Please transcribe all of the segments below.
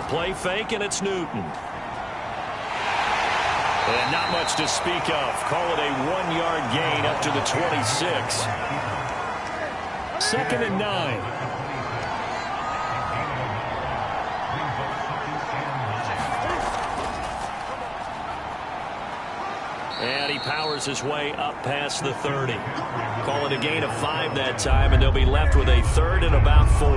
play fake, and it's Newton. And not much to speak of. Call it a 1-yard gain up to the 26. 2nd and 9. And he powers his way up past the 30. Call it a gain of 5 that time, and they'll be left with a 3rd and about 4.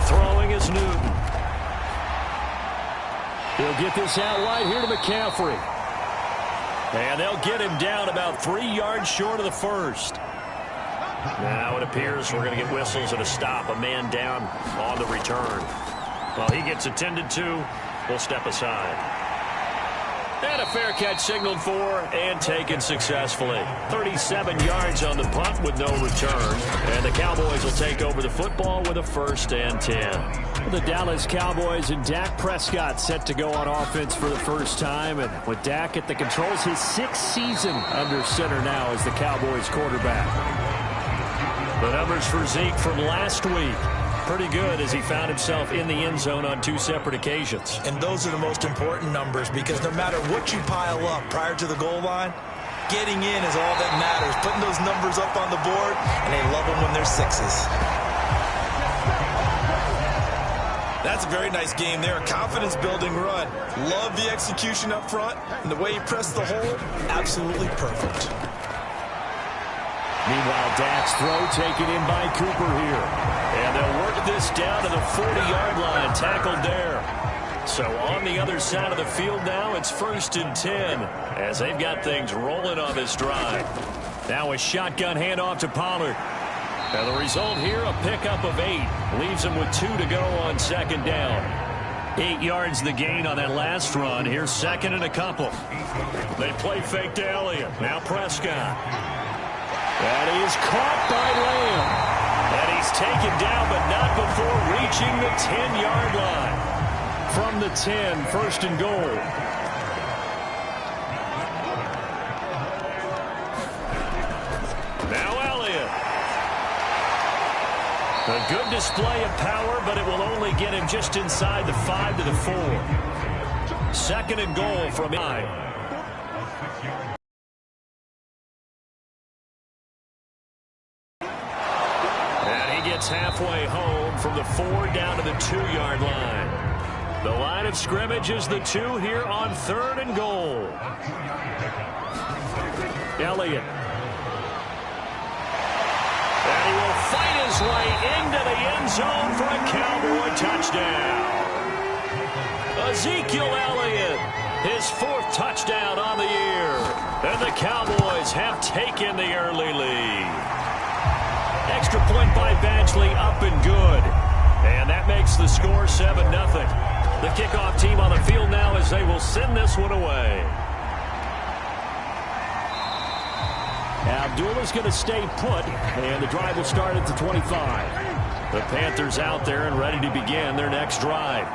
Throwing is Newton. He'll get this out wide here to McCaffrey. And they'll get him down about 3 yards short of the first. Now it appears we're going to get whistles and a stop. A man down on the return. Well, he gets attended to. We'll step aside. And a fair catch signaled for and taken successfully. 37 yards on the punt with no return. And the Cowboys will take over the football with a 1st and 10. The Dallas Cowboys and Dak Prescott set to go on offense for the first time. And with Dak at the controls, his 6th season under center now as the Cowboys quarterback. The numbers for Zeke from last week. Pretty good as he found himself in the end zone on 2 separate occasions. And those are the most important numbers because no matter what you pile up prior to the goal line, getting in is all that matters. Putting those numbers up on the board, and they love them when they're 6s. That's a very nice game there. Confidence-building run. Love the execution up front, and the way he pressed the hole, absolutely perfect. Meanwhile, Dak's throw taken in by Cooper here. And they'll work this down to the 40-yard line, tackled there. So on the other side of the field now, it's 1st and 10 as they've got things rolling on this drive. Now a shotgun handoff to Pollard. And the result here, a pickup of 8. Leaves him with 2 to go on 2nd down. 8 yards the gain on that last run. Here's 2nd and a couple. They play fake to Elliott. Now Prescott. That is caught by Lamb. And he's taken down, but not before reaching the 10-yard line. From the 10, 1st and goal. Now Elliott. A good display of power, but it will only get him just inside the 5 to the 4. 2nd and goal from 9. Halfway home from the 4 down to the 2-yard line. The line of scrimmage is the 2 here on 3rd and goal. Elliott. And he will fight his way into the end zone for a Cowboy touchdown. Ezekiel Elliott, his 4th touchdown on the year. And the Cowboys have taken the early lead. Extra point by Badgley, up and good. And that makes the score 7-0. The kickoff team on the field now as they will send this one away. Abdullah's going to stay put, and the drive will start at the 25. The Panthers out there and ready to begin their next drive.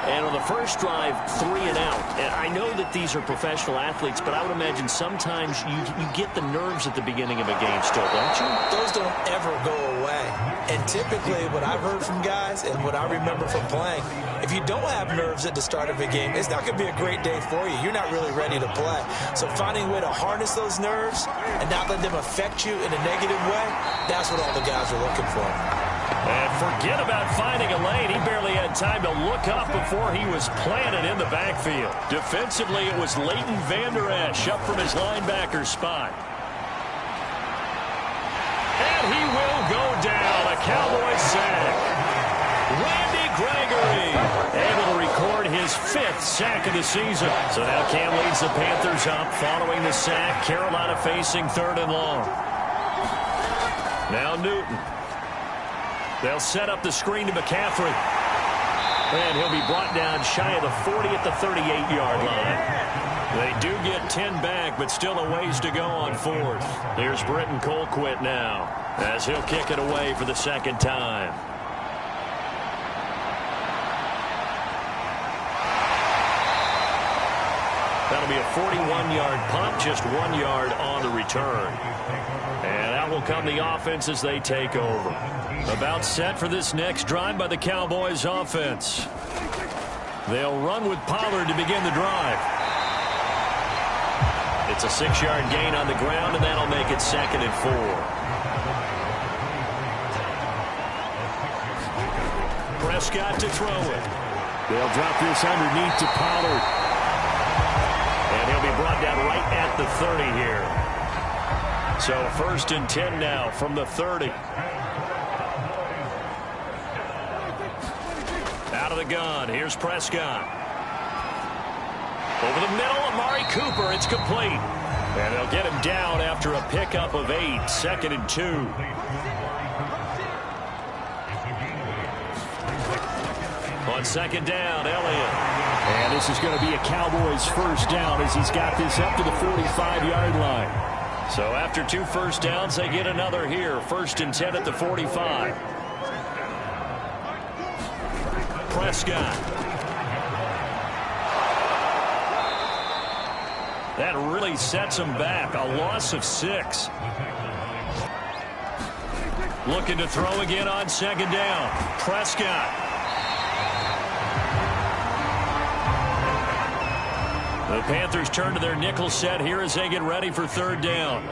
And on the first drive, 3 and out. And I know that these are professional athletes, but I would imagine sometimes you get the nerves at the beginning of a game still, don't you? Those don't ever go away. And typically what I've heard from guys and what I remember from playing, if you don't have nerves at the start of a game, it's not going to be a great day for you. You're not really ready to play. So finding a way to harness those nerves and not let them affect you in a negative way, that's what all the guys are looking for. And forget about finding a lane. He barely had time to look up before he was planted in the backfield. Defensively, it was Leighton Vander Esch up from his linebacker spot. And he will go down. A Cowboys sack. Randy Gregory able to record his 5th sack of the season. So now Cam leads the Panthers up following the sack. Carolina facing 3rd and long. Now Newton. They'll set up the screen to McCaffrey. And he'll be brought down shy of the 40 at the 38-yard line. They do get 10 back, but still a ways to go on 4th. Here's Britton Colquitt now, as he'll kick it away for the 2nd time. That'll be a 41-yard punt, just 1 yard on the return. And out will come the offense as they take over. About set for this next drive by the Cowboys offense. They'll run with Pollard to begin the drive. It's a 6-yard gain on the ground, and that'll make it 2nd and 4. Prescott to throw it. They'll drop this underneath to Pollard. And he'll be brought down right at the 30 here. So 1st and 10 now from the 30. Out of the gun. Here's Prescott. Over the middle, Amari Cooper. It's complete. And they'll get him down after a pickup of 8. 2nd and 2. On 2nd down, Elliott. And this is going to be a Cowboys first down as he's got this up to the 45-yard line. So after 2 first downs, they get another here. 1st and 10 at the 45. Prescott. That really sets him back. A loss of 6. Looking to throw again on 2nd down. Prescott. The Panthers turn to their nickel set here as they get ready for 3rd down.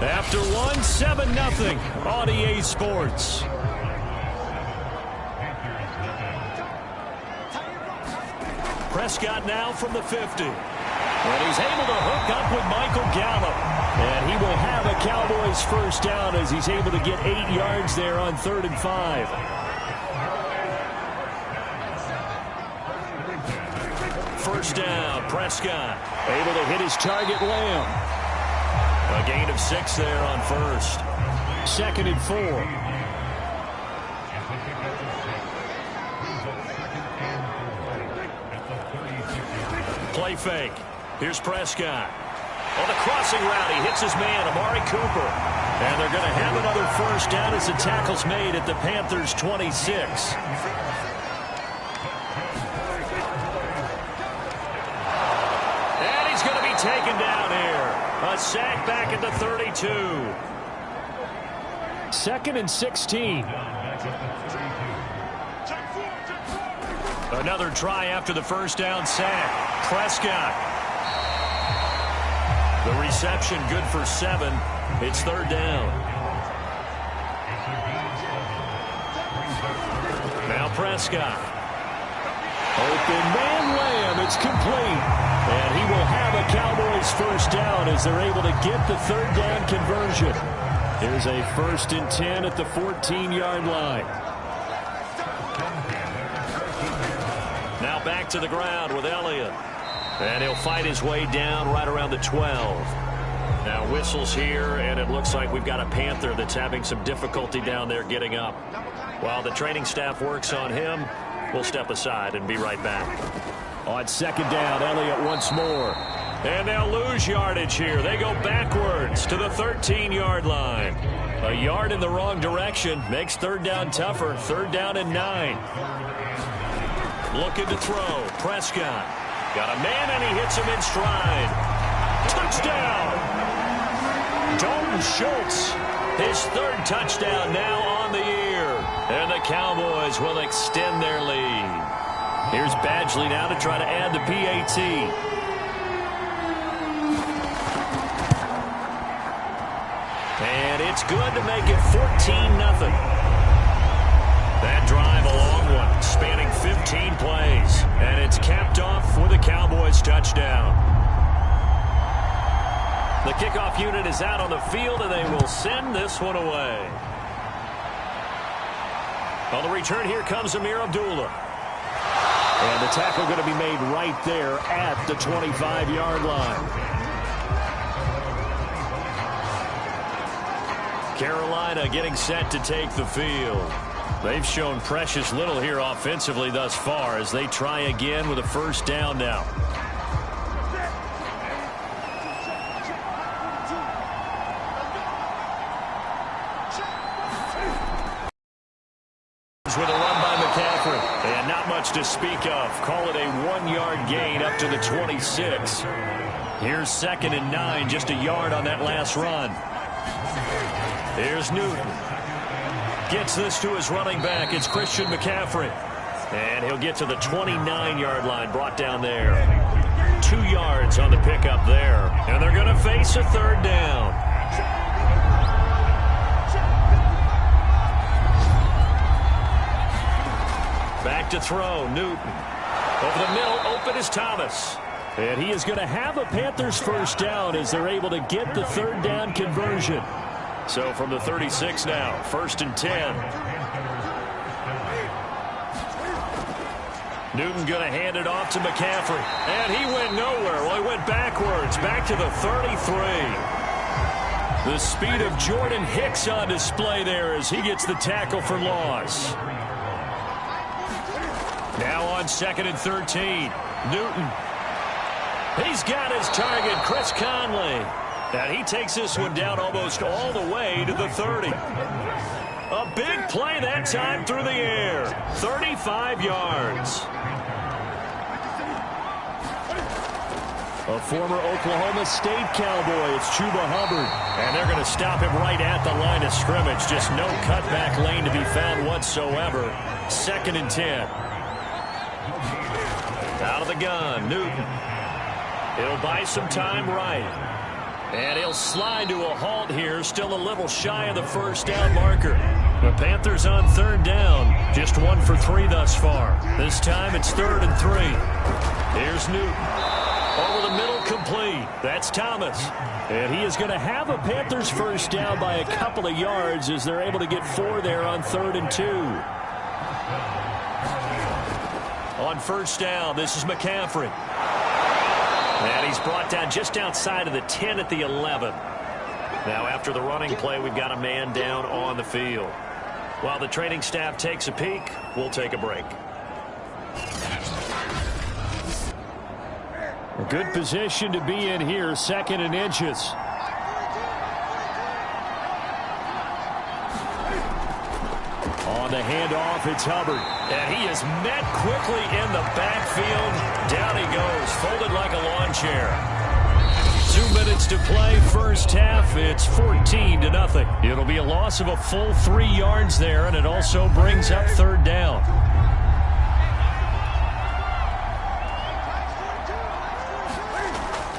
After 1, 7-0 on EA Sports. Prescott now from the 50. And he's able to hook up with Michael Gallup. And he will have a Cowboys first down as he's able to get 8 yards there on 3rd and 5. First down, Prescott able to hit his target, Lamb. A gain of 6 there on 1st. 2nd and 4. Play fake. Here's Prescott. On the crossing route, he hits his man, Amari Cooper. And they're going to have another first down as the tackle's made at the Panthers' 26. Taken down here. A sack back at the 32. 2nd and 16. Another try after the first down sack. Prescott. The reception good for 7. It's 3rd down. Now Prescott. Open man Lamb. It's complete. And he will have a Cowboys first down as they're able to get the 3rd down conversion. Here's a 1st and 10 at the 14-yard line. Now back to the ground with Elliott. And he'll fight his way down right around the 12. Now whistles here, and it looks like we've got a Panther that's having some difficulty down there getting up. While the training staff works on him, we'll step aside and be right back. On 2nd down, Elliott once more. And they'll lose yardage here. They go backwards to the 13-yard line. A yard in the wrong direction makes 3rd down tougher. 3rd down and 9. Looking to throw. Prescott. Got a man, and he hits him in stride. Touchdown! Dalton Schultz. His 3rd touchdown now on the year. And the Cowboys will extend their lead. Here's Badgley now to try to add the PAT. And it's good to make it 14-0. That drive, a long one, spanning 15 plays. And it's capped off with a Cowboys touchdown. The kickoff unit is out on the field, and they will send this one away. On the return, here comes Amir Abdullah. And the tackle going to be made right there at the 25-yard line. Carolina getting set to take the field. They've shown precious little here offensively thus far as they try again with a first down now. With a run by McCaffrey. to speak of. Call it a 1-yard gain up to the 26. Here's 2nd and 9, just a yard on that last run. Here's Newton. Gets this to his running back. It's Christian McCaffrey. And he'll get to the 29-yard line, brought down there. 2 yards on the pickup there. And they're going to face a 3rd down. Back to throw, Newton. Over the middle, open is Thomas. And he is going to have a Panthers 1st down as they're able to get the 3rd down conversion. So from the 36 now, 1st and 10. Newton going to hand it off to McCaffrey. And he went nowhere. Well, he went backwards, back to the 33. The speed of Jordan Hicks on display there as he gets the tackle for loss. Now on 2nd and 13. Newton. He's got his target, Chris Conley. And he takes this one down almost all the way to the 30. A big play that time through the air. 35 yards. A former Oklahoma State Cowboy, it's Chuba Hubbard. And they're going to stop him right at the line of scrimmage. Just no cutback lane to be found whatsoever. 2nd and 10. Out of the gun, Newton. He'll buy some time right. And he'll slide to a halt here, still a little shy of the 1st down marker. The Panthers on 3rd down, just 1 for 3 thus far. This time it's 3rd and 3. Here's Newton. Over the middle, complete. That's Thomas. And he is going to have a Panthers 1st down by a couple of yards as they're able to get 4 there on 3rd and 2. On 1st down, this is McCaffrey. And he's brought down just outside of the 10 at the 11. Now after the running play, we've got a man down on the field. While the training staff takes a peek, we'll take a break. A good position to be in here, 2nd and inches. On the handoff, it's Hubbard. And he is met quickly in the backfield. Down he goes, folded like a lawn chair. 2 minutes to play, 1st half. It's 14-0. It'll be a loss of a full 3 yards there, and it also brings up 3rd down.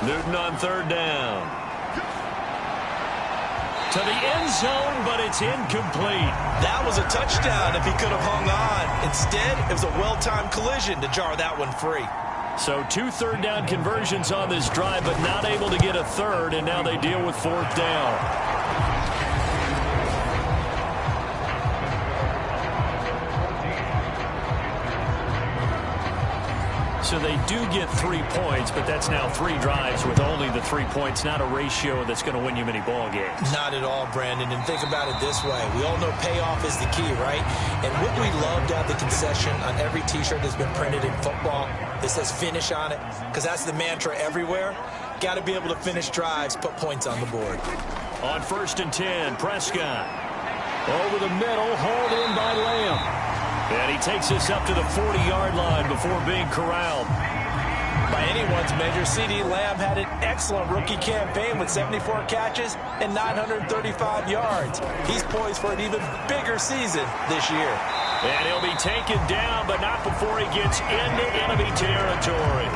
Newton on 3rd down. To the end zone, but it's incomplete. That was a touchdown if he could have hung on. Instead, it was a well-timed collision to jar that one free. So 2 3rd down conversions on this drive, but not able to get a 3rd, and now they deal with 4th down. So they do get 3 points, but that's now 3 drives with only the 3 points. Not a ratio that's going to win you many ball games. Not at all, Brandon. And think about it this way. We all know payoff is the key, right? And what we love to have the concession on every T-shirt that's been printed in football that says finish on it, because that's the mantra everywhere. Got to be able to finish drives, put points on the board. On 1st and 10, Prescott. Over the middle, hauled in by Lamb. And he takes this up to the 40-yard line before being corralled. By anyone's measure, C.D. Lamb had an excellent rookie campaign with 74 catches and 935 yards. He's poised for an even bigger season this year. And he'll be taken down, but not before he gets into enemy territory.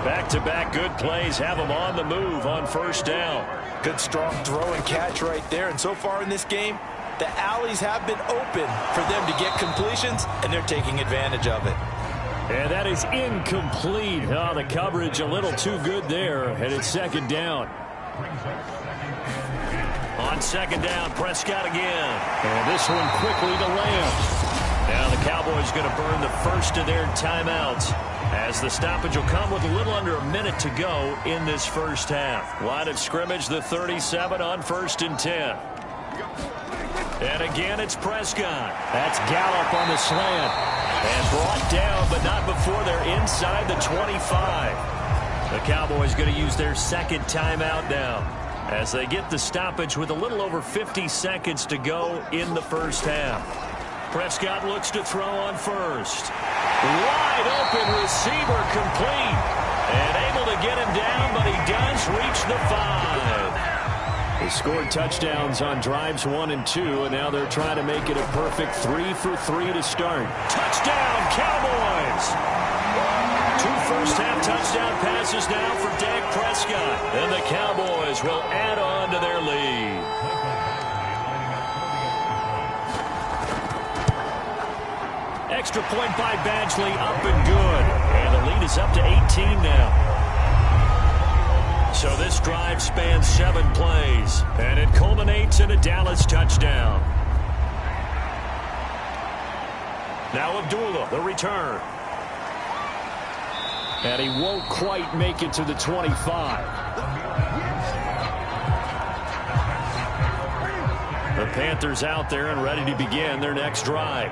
Back-to-back good plays have him on the move on 1st down. Good strong throw and catch right there. And so far in this game, the alleys have been open for them to get completions, and they're taking advantage of it. And that is incomplete. Oh, the coverage a little too good there, and it's 2nd down. On 2nd down, Prescott again. And this one quickly to Lamb. Now the Cowboys going to burn the first of their timeouts, as the stoppage will come with a little under a minute to go in this 1st half. Line of scrimmage, the 37 on 1st and 10. And again, it's Prescott. That's Gallup on the slant. And brought down, but not before they're inside the 25. The Cowboys going to use their 2nd timeout now, as they get the stoppage with a little over 50 seconds to go in the 1st half. Prescott looks to throw on first. Wide open receiver complete. And able to get him down, but he does reach the 5. They scored touchdowns on drives 1 and 2, and now they're trying to make it a perfect 3 for 3 to start. Touchdown, Cowboys! 2 first-half touchdown passes now for Dak Prescott. And the Cowboys will add on to their lead. Extra point by Badgley, up and good. And the lead is up to 18 now. So this drive spans 7 plays, and it culminates in a Dallas touchdown. Now Abdullah, the return. And he won't quite make it to the 25. The Panthers out there and ready to begin their next drive.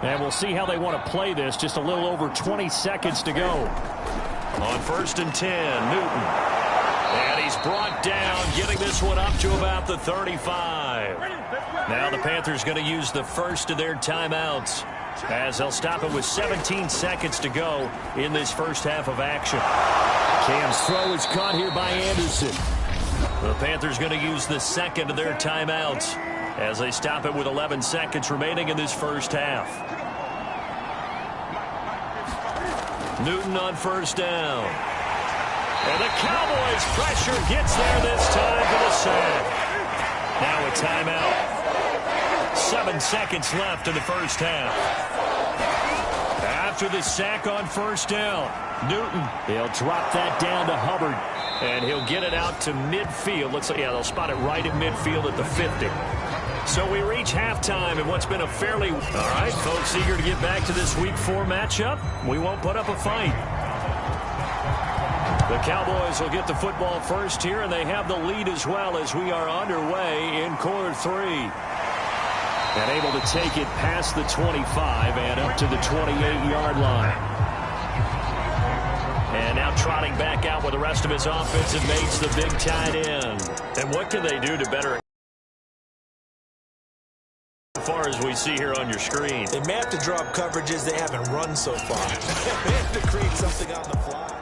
And we'll see how they want to play this. Just a little over 20 seconds to go. On 1st and 10, Newton. And he's brought down, getting this one up to about the 35. Now the Panthers going to use the first of their timeouts, as they'll stop it with 17 seconds to go in this first half of action. Cam's throw is caught here by Anderson. The Panthers going to use the second of their timeouts, as they stop it with 11 seconds remaining in this first half. Newton on 1st down. And the Cowboys' pressure gets there this time for the sack. Now a timeout. 7 seconds left in the first half. After the sack on 1st down, Newton, he'll drop that down to Hubbard. And he'll get it out to midfield. Looks like, yeah, they'll spot it right at midfield at the 50. So we reach halftime in what's been a fairly... All right, folks, eager to get back to this Week 4 matchup. We won't put up a fight. The Cowboys will get the football first here, and they have the lead as well as we are underway in quarter 3. And able to take it past the 25 and up to the 28-yard line. And now trotting back out with the rest of his offensive mates, the big tight end. And what can they do to better... As far as we see here on your screen? They may have to draw up coverages they haven't run so far. They have to create something on the fly.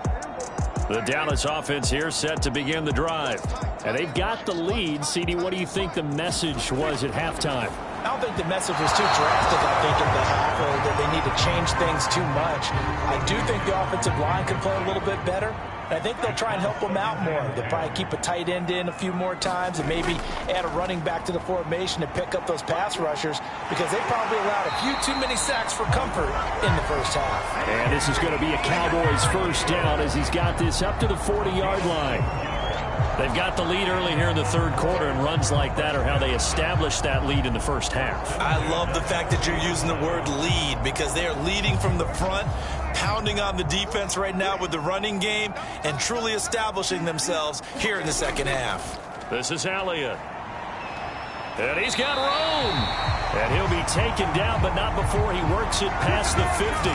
The Dallas offense here set to begin the drive. And they've got the lead. CD, what do you think the message was at halftime? I don't think the message was too drastic, I think, in the half, or that they need to change things too much. I do think the offensive line could play a little bit better. And I think they'll try and help them out more. They'll probably keep a tight end in a few more times and maybe add a running back to the formation to pick up those pass rushers, because they probably allowed a few too many sacks for comfort in the first half. And this is going to be a Cowboys first down as he's got this up to the 40-yard line. They've got the lead early here in the 3rd quarter, and runs like that are how they establish that lead in the first half. I love the fact that you're using the word lead, because they are leading from the front, pounding on the defense right now with the running game, and truly establishing themselves here in the second half. This is Elliott. And he's got room. And he'll be taken down, but not before he works it past the 50.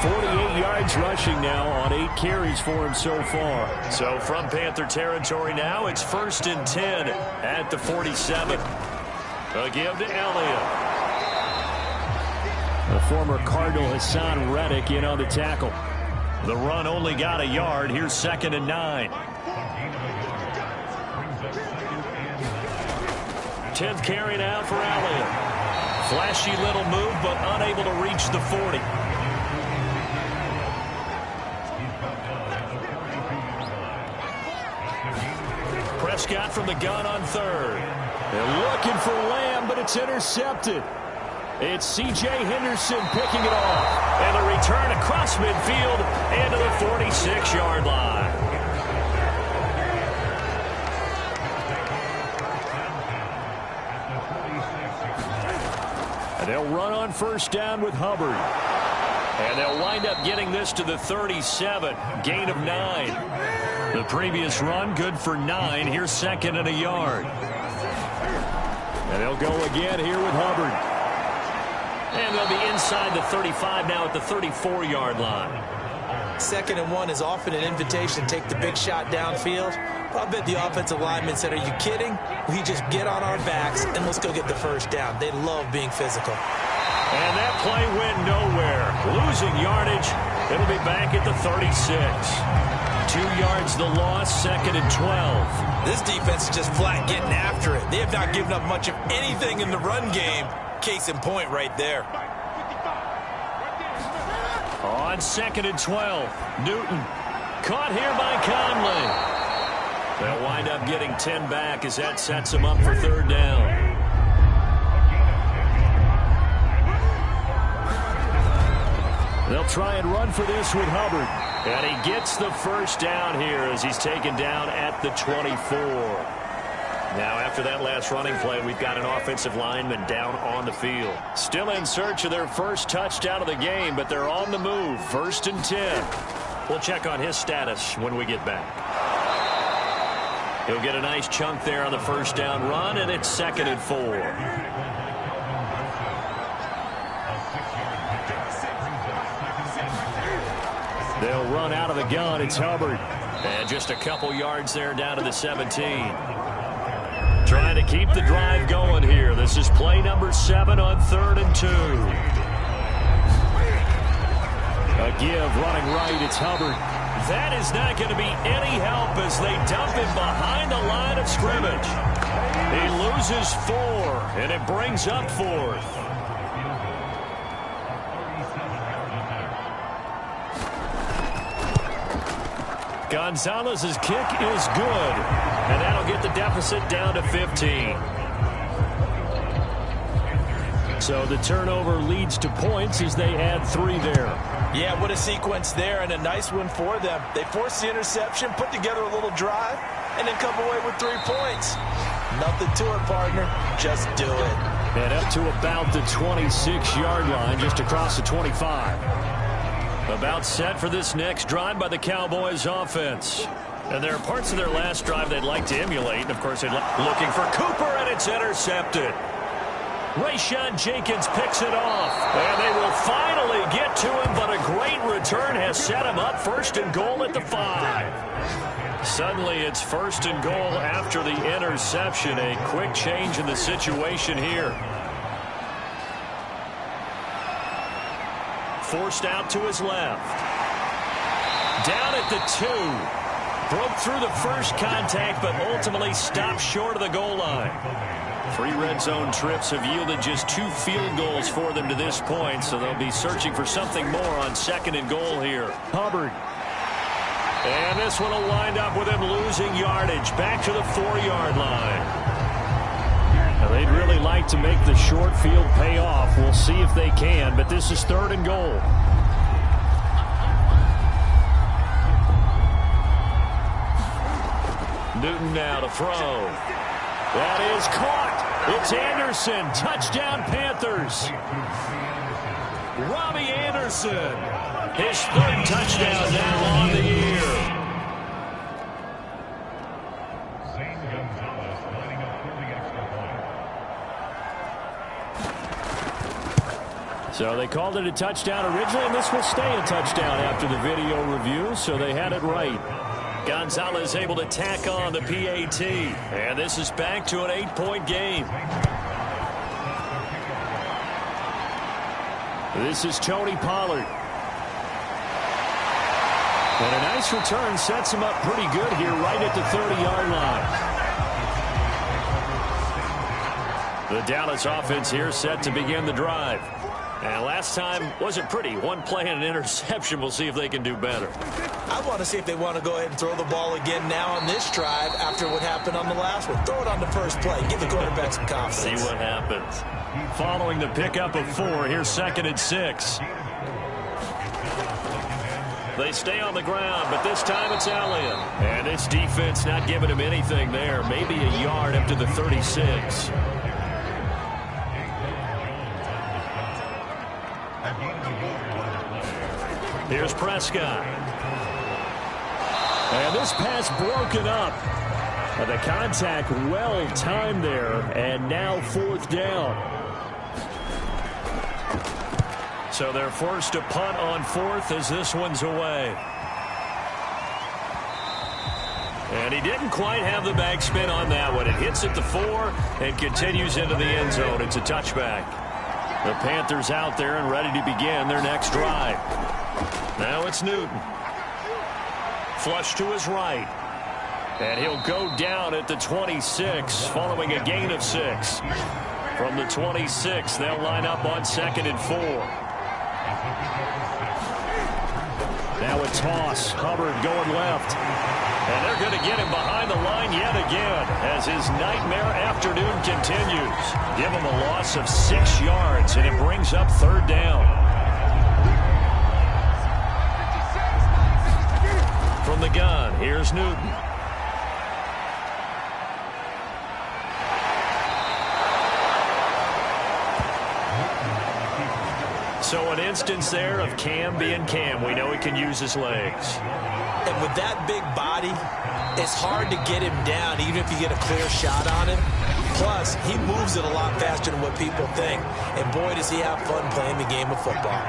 48 yards rushing now on 8 carries for him so far. So from Panther territory now, it's 1st and 10 at the 47. A give to Elliott. The former Cardinal Hassan Reddick in on the tackle. The run only got a yard. Here's 2nd and 9. 10th carry now for Elliott. Flashy little move, but unable to reach the 40. Prescott from the gun on 3rd. They're looking for Lamb, but it's intercepted. It's C.J. Henderson picking it off. And a return across midfield into the 46-yard line. And they'll run on 1st down with Hubbard. And they'll wind up getting this to the 37. Gain of 9. The previous run good for 9. Here's 2nd and a yard. And they'll go again here with Hubbard. And they'll be inside the 35 now at the 34-yard line. 2nd and 1 is often an invitation to take the big shot downfield. But I bet the offensive lineman said, are you kidding? We just get on our backs and let's go get the first down. They love being physical. And that play went nowhere. Losing yardage. It'll be back at the 36. 2 yards the loss, 2nd and 12. This defense is just flat getting after it. They have not given up much of anything in the run game. Case in point right there. On 2nd and 12, Newton caught here by Conley. They'll wind up getting 10 back as that sets them up for 3rd down. They'll try and run for this with Hubbard. And he gets the first down here as he's taken down at the 24. Now, after that last running play, we've got an offensive lineman down on the field. Still in search of their first touchdown of the game, but they're on the move. 1st and 10. We'll check on his status when we get back. He'll get a nice chunk there on the first down run, and it's 2nd and 4. They'll run out of the gun. It's Hubbard. And just a couple yards there down to the 17. Trying to keep the drive going here. This is play number 7 on 3rd and 2. A give running right. It's Hubbard. That is not going to be any help as they dump him behind the line of scrimmage. He loses 4, and it brings up 4th. Gonzalez's kick is good, and that'll get the deficit down to 15. So the turnover leads to points as they add 3 there. Yeah, what a sequence there, and a nice one for them. They forced the interception, put together a little drive, and then come away with 3 points. Nothing to it, partner. Just do it. And up to about the 26-yard line, just across the 25. About set for this next drive by the Cowboys offense. And there are parts of their last drive they'd like to emulate. And, of course, they're looking for Cooper, and it's intercepted. Rayshawn Jenkins picks it off. And they will finally get to him, but a great return has set him up 1st and goal at the 5. Suddenly it's 1st and goal after the interception. A quick change in the situation here. Forced out to his left. Down at the 2. Broke through the first contact, but ultimately stopped short of the goal line. 3 red zone trips have yielded just 2 field goals for them to this point, so they'll be searching for something more on 2nd and goal here. Hubbard. And this one will wind up with him losing yardage back to the 4-yard line. Now, they'd really like to make the short field pay off. We'll see if they can, but this is 3rd and goal. Newton now to throw. That is caught. It's Anderson. Touchdown, Panthers. Robbie Anderson. His 3rd touchdown now on the year. So they called it a touchdown originally, and this will stay a touchdown after the video review, so they had it right. Gonzalez able to tack on the PAT, and this is back to an 8-point game. This is Tony Pollard. And a nice return sets him up pretty good here right at the 30-yard line. The Dallas offense here set to begin the drive. And last time wasn't pretty. 1 play and an interception. We'll see if they can do better. I want to see if they want to go ahead and throw the ball again now on this drive after what happened on the last one. Throw it on the first play. Give the quarterback some confidence. See what happens. Following the pickup of 4, here's 2nd and 6. They stay on the ground, but this time it's Elliott. And this defense not giving him anything there. Maybe a yard up to the 36. Here's Prescott. And this pass broken up. And the contact well timed there. And now 4th down. So they're forced to punt on 4th as this one's away. And he didn't quite have the backspin on that one. It hits at the 4 and continues into the end zone. It's a touchback. The Panthers out there and ready to begin their next drive. Now it's Newton. Flush to his right. And he'll go down at the 26 following a gain of 6. From the 26, they'll line up on 2nd and 4. Now a toss. Hubbard going left. And they're going to get him behind the line yet again as his nightmare afternoon continues. Give him a loss of 6 yards, and it brings up 3rd down. From the gun, here's Newton. So an instance there of Cam being Cam. We know he can use his legs. And with that big body, it's hard to get him down, even if you get a clear shot on him. Plus, he moves it a lot faster than what people think. And boy, does he have fun playing the game of football.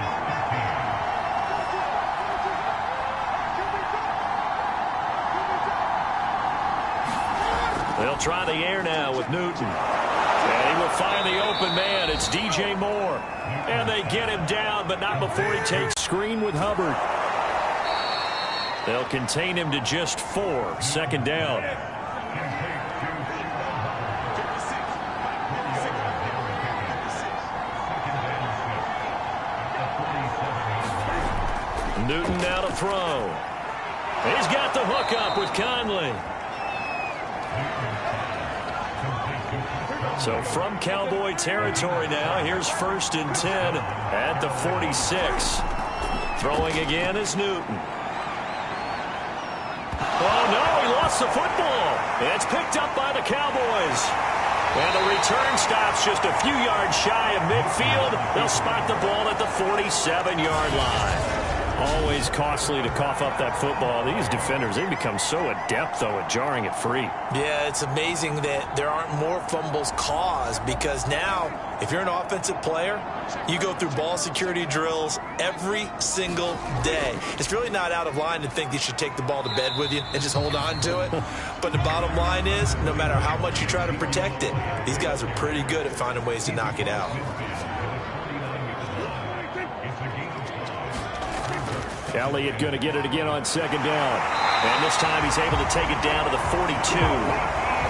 They'll try the air now with Newton. And he will find the open man. It's DJ Moore. And they get him down, but not before he takes screen with Hubbard. They'll contain him to just 4. 2nd down. Newton now to throw. He's got the hook up with Conley. So from Cowboy territory now, here's 1st and 10 at the 46. Throwing again is Newton. Oh, no, he lost the football. It's picked up by the Cowboys. And the return stops just a few yards shy of midfield. They'll spot the ball at the 47-yard line. Always costly to cough up that football. These defenders, they become so adept, though, at jarring it free. Yeah, it's amazing that there aren't more fumbles caused because now, if you're an offensive player, you go through ball security drills every single day. It's really not out of line to think you should take the ball to bed with you and just hold on to it. But the bottom line is, no matter how much you try to protect it, these guys are pretty good at finding ways to knock it out. Elliott going to get it again on 2nd down. And this time he's able to take it down to the 42.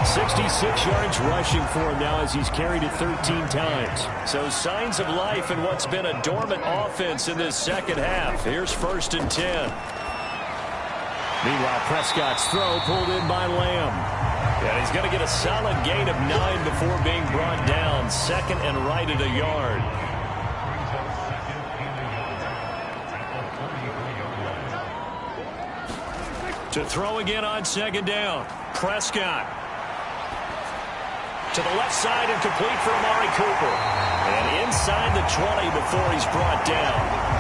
66 yards rushing for him now as he's carried it 13 times. So signs of life in what's been a dormant offense in this second half. Here's 1st and 10. Meanwhile, Prescott's throw pulled in by Lamb. And he's going to get a solid gain of 9 before being brought down. 2nd and right at a yard. To throw again on 2nd down. Prescott. To the left side and complete for Amari Cooper. And inside the 20 before he's brought down.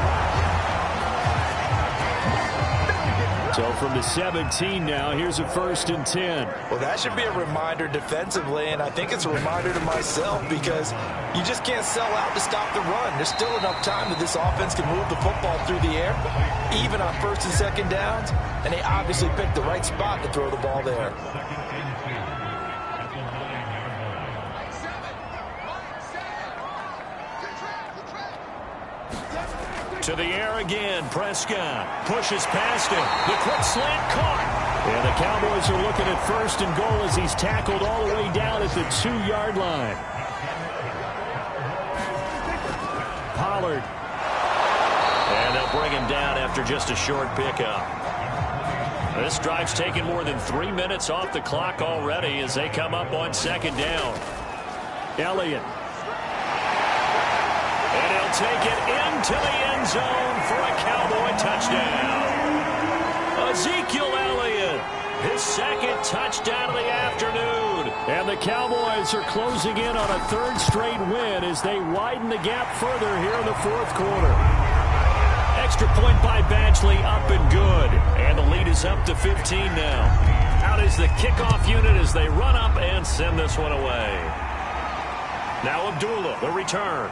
So from the 17 now, here's a 1st and 10. Well, that should be a reminder defensively, and I think it's a reminder to myself because you just can't sell out to stop the run. There's still enough time that this offense can move the football through the air, even on 1st and 2nd downs, and they obviously picked the right spot to throw the ball there. To the air again, Prescott pushes past him. The quick slant caught. And the Cowboys are looking at 1st and goal as he's tackled all the way down at the 2-yard line. Pollard. And they'll bring him down after just a short pickup. This drive's taken more than 3 minutes off the clock already as they come up on 2nd down. Elliott. And he'll take it into the end zone for a Cowboy touchdown. Ezekiel Elliott, his 2nd touchdown of the afternoon. And the Cowboys are closing in on a 3rd straight win as they widen the gap further here in the 4th quarter. Extra point by Badgley, up and good. And the lead is up to 15 now. Out is the kickoff unit as they run up and send this one away. Now Abdullah, the return.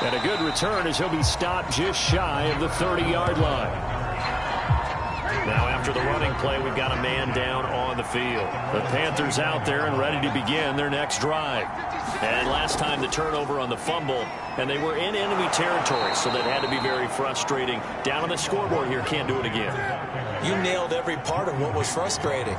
And a good return as he'll be stopped just shy of the 30-yard line. Now after the running play, we've got a man down on the field. The Panthers out there and ready to begin their next drive. And last time the turnover on the fumble, and they were in enemy territory, so that had to be very frustrating. Down on the scoreboard here, can't do it again. You nailed every part of what was frustrating.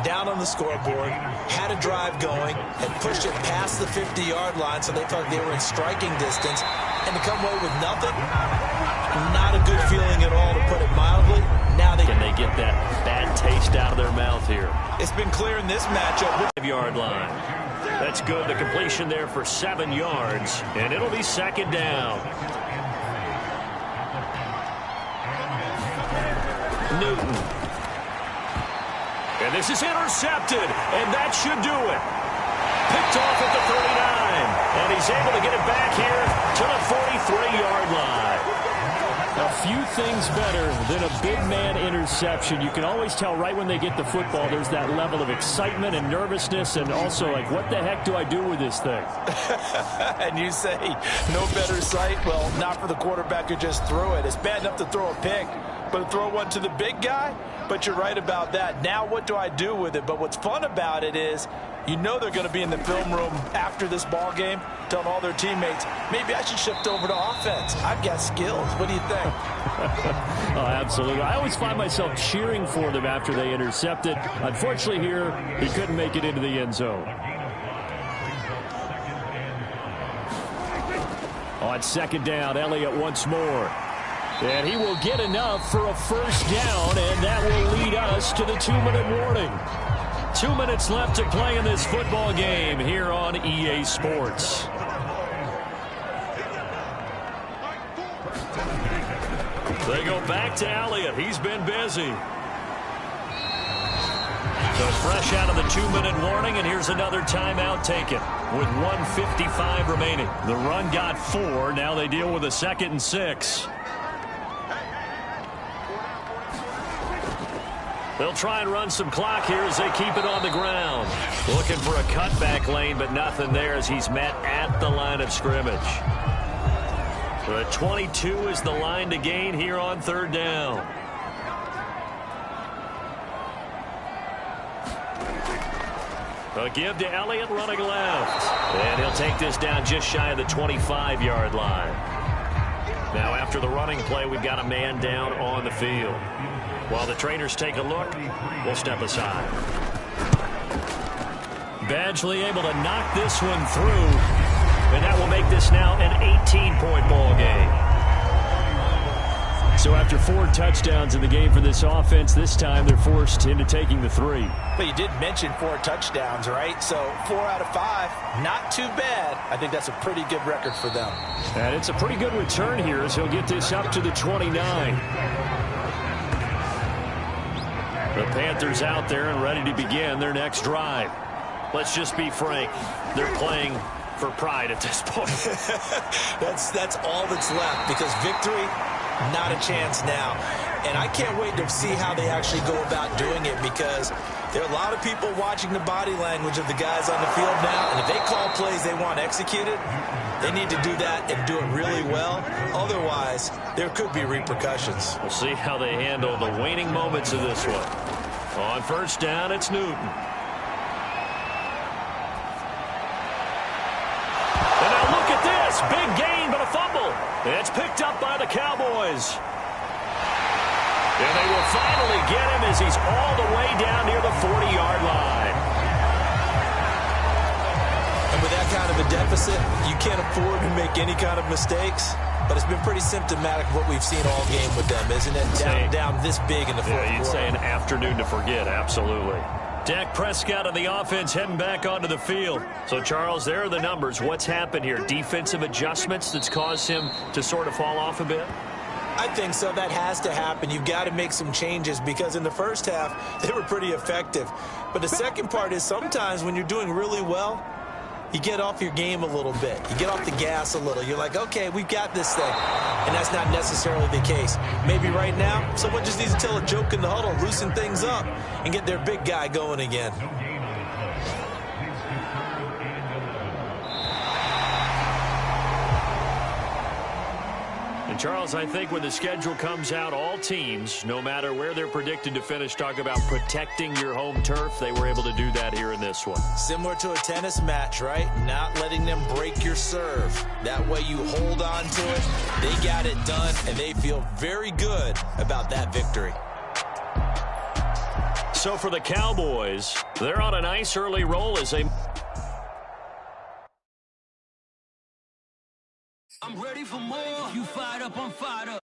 Down on the scoreboard, had a drive going, and pushed it past the 50-yard line, so they thought they were in striking distance, and to come away with nothing, not a good feeling at all, to put it mildly. Now they get that bad taste out of their mouth here. It's been clear in this matchup. 5-yard line. That's good. The completion there for 7 yards, and it'll be second down. Newton. And this is intercepted, and that should do it. Picked off at the 39, and he's able to get it back here to the 43-yard line. A few things better than a big man interception. You can always tell right when they get the football, there's that level of excitement and nervousness, and also like, what the heck do I do with this thing? And you say, no better sight? Well, not for the quarterback who just threw it. It's bad enough to throw a pick, but to throw one to the big guy? But you're right about that. Now what do I do with it? But what's fun about it is, you know they're going to be in the film room after this ball game, telling all their teammates, maybe I should shift over to offense. I've got skills. What do you think? Oh, absolutely. I always find myself cheering for them after they intercept it. Unfortunately here, he couldn't make it into the end zone. On second down, Elliott once more. And he will get enough for a first down, and that will lead us to the 2-minute warning. 2 minutes left to play in this football game here on EA Sports. They go back to Elliott. He's been busy. So fresh out of the 2-minute warning, and here's another timeout taken with 1:55 remaining. The run got 4. Now they deal with a 2nd and 6. They'll try and run some clock here as they keep it on the ground. Looking for a cutback lane, but nothing there as he's met at the line of scrimmage. The 22 is the line to gain here on third down. A give to Elliott running left. And he'll take this down just shy of the 25-yard line. Now after the running play, we've got a man down on the field. While the trainers take a look, we'll step aside. Badgley able to knock this one through, and that will make this now an 18-point ball game. So after 4 touchdowns in the game for this offense, this time they're forced into taking the 3. But you did mention 4 touchdowns, right? So 4 out of 5, not too bad. I think that's a pretty good record for them. And it's a pretty good return here as he'll get this up to the 29. The Panthers out there and ready to begin their next drive. Let's just be frank. They're playing for pride at this point. That's all that's left, because victory, not a chance now. And I can't wait to see how they actually go about doing it, because there are a lot of people watching the body language of the guys on the field now. And if they call plays they want executed, they need to do that and do it really well. Otherwise, there could be repercussions. We'll see how they handle the waning moments of this one. On first down, it's Newton. And now look at this. Big gain, but a fumble. It's picked up by the Cowboys. And they will finally get him as he's all the way down near the 40-yard line. And with that kind of a deficit, you can't afford to make any kind of mistakes. But it's been pretty symptomatic of what we've seen all game with them, isn't it? Down this big in the fourth quarter. You'd say an afternoon to forget, absolutely. Dak Prescott of the offense heading back onto the field. So, Charles, there are the numbers. What's happened here? Defensive adjustments that's caused him to sort of fall off a bit? I think so. That has to happen. You've got to make some changes, because in the first half, they were pretty effective. But the second part is sometimes when you're doing really well, you get off your game a little bit. You get off the gas a little. You're like, okay, we've got this thing. And that's not necessarily the case. Maybe right now, someone just needs to tell a joke in the huddle, loosen things up, and get their big guy going again. Charles, I think when the schedule comes out, all teams, no matter where they're predicted to finish, talk about protecting your home turf. They were able to do that here in this one. Similar to a tennis match, right? Not letting them break your serve. That way you hold on to it. They got it done, and they feel very good about that victory. So for the Cowboys, they're on a nice early roll as they... I'm ready for more. You fired up, I'm fired up.